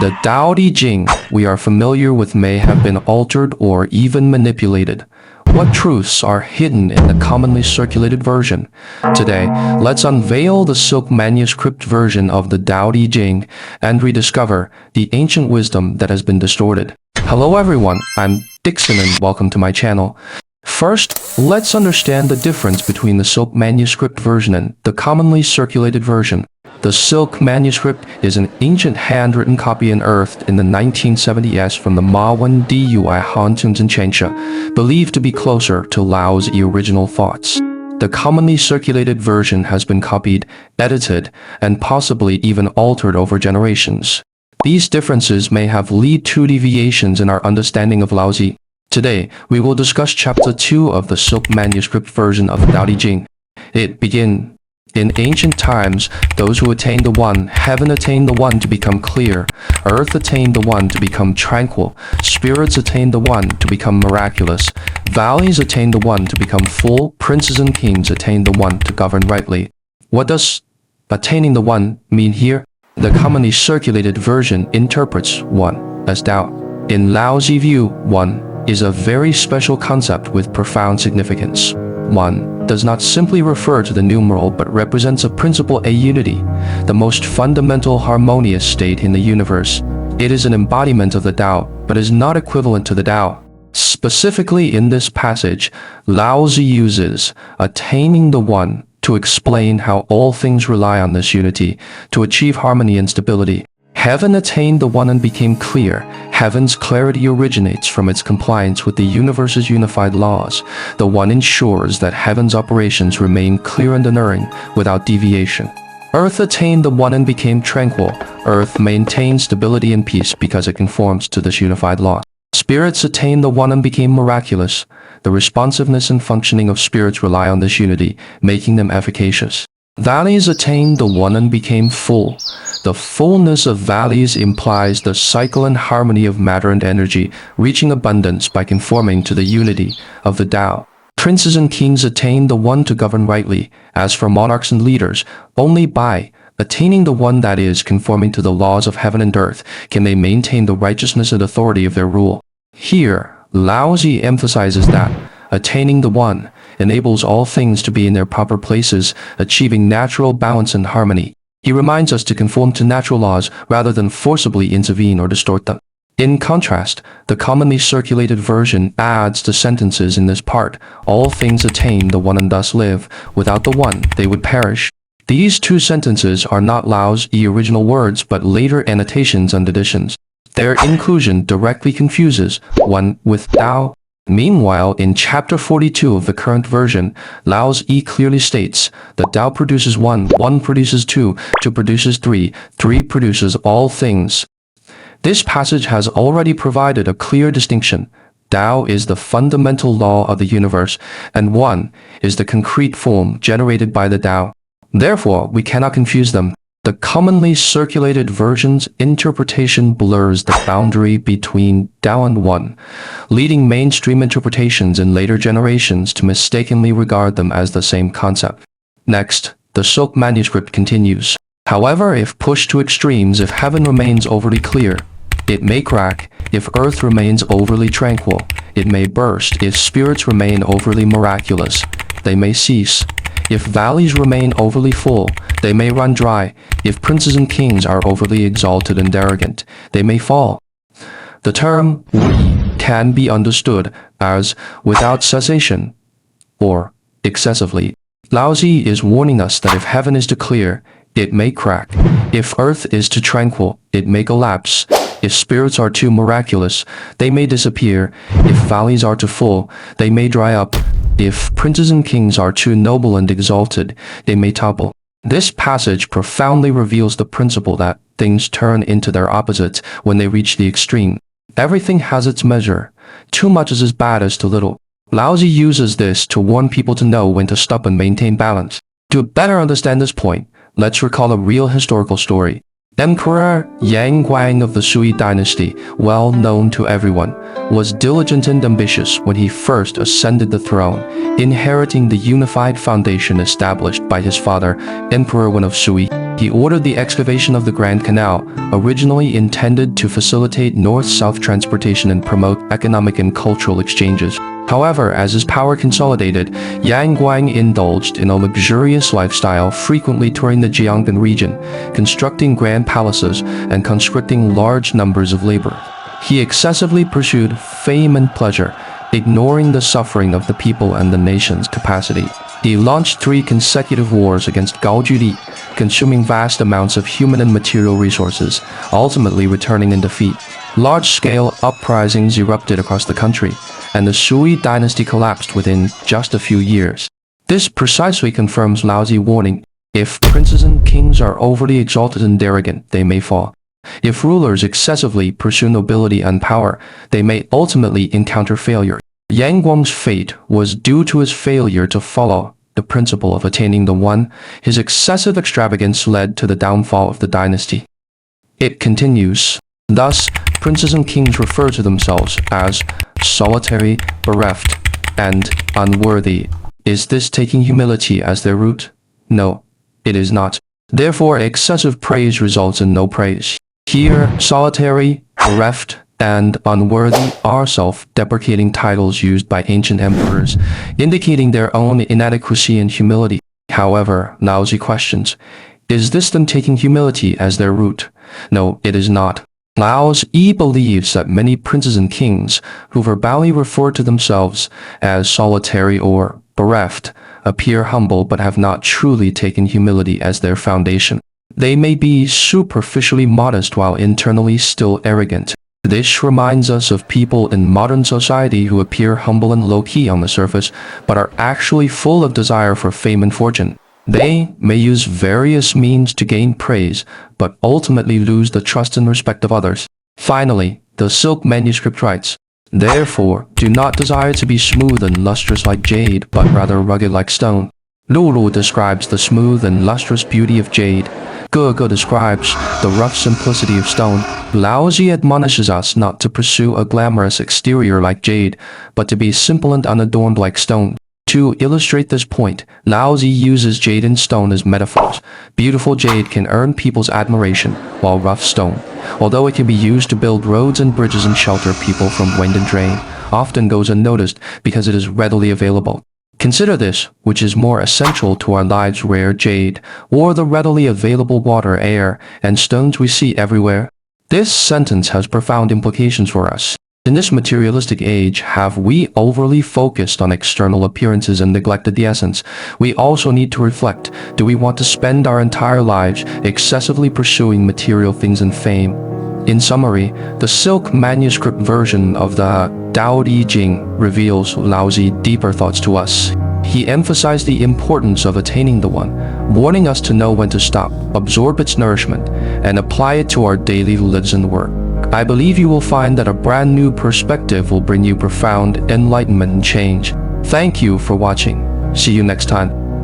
The Laozi Jing we are familiar with may have been altered or even manipulated. What truths are hidden in the commonly circulated version? Today, let's unveil the silk manuscript version of the Laozi Jing and rediscover the ancient wisdom that has been distorted. Hello everyone, I'm Dixon and welcome to my channel. First, let's understand the difference between the silk manuscript version and the commonly circulated version. The silk manuscript is an ancient handwritten copy unearthed in the 1970s from the Mawen Dui Hantuns in Changsha, believed to be closer to Lao's original thoughts. The commonly circulated version has been copied, edited, and possibly even altered over generations. These differences may have led to deviations in our understanding of Laozi. Today, we will discuss Chapter 2 of the silk manuscript version of the Laozi Jing. It begins. In ancient times, those who attained the One, heaven attained the One to become clear, earth attained the One to become tranquil, spirits attained the One to become miraculous, valleys attained the One to become full, princes and kings attained the One to govern rightly. What does attaining the One mean here? The commonly circulated version interprets One as Tao. In Laozi view, One is a very special concept with profound significance. One does not simply refer to the numeral but represents a principle, a unity, the most fundamental harmonious state in the universe. It is an embodiment of the Tao, but is not equivalent to the Tao. Specifically in this passage, Laozi uses attaining the One to explain how all things rely on this unity to achieve harmony and stability. Heaven attained the One and became clear. Heaven's clarity originates from its compliance with the universe's unified laws. The One ensures that heaven's operations remain clear and unerring, without deviation. Earth attained the One and became tranquil. Earth maintains stability and peace because it conforms to this unified law. Spirits attained the One and became miraculous. The responsiveness and functioning of spirits rely on this unity, making them efficacious. Valleys attained the One and became full. The fullness of valleys implies the cycle and harmony of matter and energy, reaching abundance by conforming to the unity of the Tao. Princes and kings attained the One to govern rightly. As for monarchs and leaders, only by attaining the One, that is, conforming to the laws of heaven and earth, can they maintain the righteousness and authority of their rule. Here, Laozi emphasizes that attaining the One enables all things to be in their proper places, achieving natural balance and harmony. He reminds us to conform to natural laws rather than forcibly intervene or distort them. In contrast, the commonly circulated version adds the sentences in this part: all things attain the One and thus live. Without the One, they would perish. These two sentences are not Lao's original words but later annotations and additions. Their inclusion directly confuses One with Tao. Meanwhile, in Chapter 42 of the current version, Laozi clearly states that Tao produces One, One produces Two, Two produces Three, Three produces all things. This passage has already provided a clear distinction. Tao is the fundamental law of the universe, and One is the concrete form generated by the Tao. Therefore, we cannot confuse them. The commonly circulated version's interpretation blurs the boundary between Tao and One, leading mainstream interpretations in later generations to mistakenly regard them as the same concept. Next, the silk manuscript continues. However, if pushed to extremes, if heaven remains overly clear, it may crack. If earth remains overly tranquil, it may burst. If spirits remain overly miraculous, they may cease. If valleys remain overly full, they may run dry. If princes and kings are overly exalted and arrogant, they may fall. The term "we" can be understood as without cessation or excessively. Laozi is warning us that if heaven is too clear, it may crack. If earth is too tranquil, it may collapse. If spirits are too miraculous, they may disappear. If valleys are too full, they may dry up. If princes and kings are too noble and exalted, they may topple. This passage profoundly reveals the principle that things turn into their opposites when they reach the extreme. Everything has its measure. Too much is as bad as too little. Laozi uses this to warn people to know when to stop and maintain balance. To better understand this point, let's recall a real historical story. Emperor Yang Guang of the Sui dynasty, well known to everyone, was diligent and ambitious when he first ascended the throne, inheriting the unified foundation established by his father, Emperor Wen of Sui. He ordered the excavation of the Grand Canal, originally intended to facilitate north-south transportation and promote economic and cultural exchanges. However, as his power consolidated, Yang Guang indulged in a luxurious lifestyle, frequently touring the Jiangnan region, constructing grand palaces and conscripting large numbers of labor. He excessively pursued fame and pleasure, ignoring the suffering of the people and the nation's capacity. He launched 3 consecutive wars against Gaojuli, consuming vast amounts of human and material resources, ultimately returning in defeat. Large-scale uprisings erupted across the country, and the Sui dynasty collapsed within just a few years. This precisely confirms Laozi's warning: if princes and kings are overly exalted and arrogant, they may fall. If rulers excessively pursue nobility and power, they may ultimately encounter failure. Yang Guang's fate was due to his failure to follow the principle of attaining the One. His excessive extravagance led to the downfall of the dynasty. It continues. Thus, princes and kings refer to themselves as solitary, bereft, and unworthy. Is this taking humility as their root? No, it is not. Therefore, excessive praise results in no praise. Here, solitary, bereft, and unworthy are self-deprecating titles used by ancient emperors, indicating their own inadequacy and humility. However, Laozi questions, is this them taking humility as their root? No, it is not. Laozi believes that many princes and kings who verbally refer to themselves as solitary or bereft appear humble but have not truly taken humility as their foundation. They may be superficially modest while internally still arrogant. This reminds us of people in modern society who appear humble and low-key on the surface, but are actually full of desire for fame and fortune. They may use various means to gain praise, but ultimately lose the trust and respect of others. Finally, the Silk Manuscript writes, therefore, do not desire to be smooth and lustrous like jade, but rather rugged like stone. Lulu describes the smooth and lustrous beauty of jade. Ge describes the rough simplicity of stone. Laozi admonishes us not to pursue a glamorous exterior like jade, but to be simple and unadorned like stone. To illustrate this point, Laozi uses jade and stone as metaphors. Beautiful jade can earn people's admiration, while rough stone, although it can be used to build roads and bridges and shelter people from wind and rain, often goes unnoticed because it is readily available. Consider this, which is more essential to our lives: rare jade, or the readily available water, air, and stones we see everywhere? This sentence has profound implications for us. In this materialistic age, have we overly focused on external appearances and neglected the essence? We also need to reflect, do we want to spend our entire lives excessively pursuing material things and fame? In summary, the Silk Manuscript version of the Tao Te Ching reveals Laozi's deeper thoughts to us. He emphasized the importance of attaining the One, warning us to know when to stop, absorb its nourishment, and apply it to our daily lives and work. I believe you will find that a brand new perspective will bring you profound enlightenment and change. Thank you for watching. See you next time.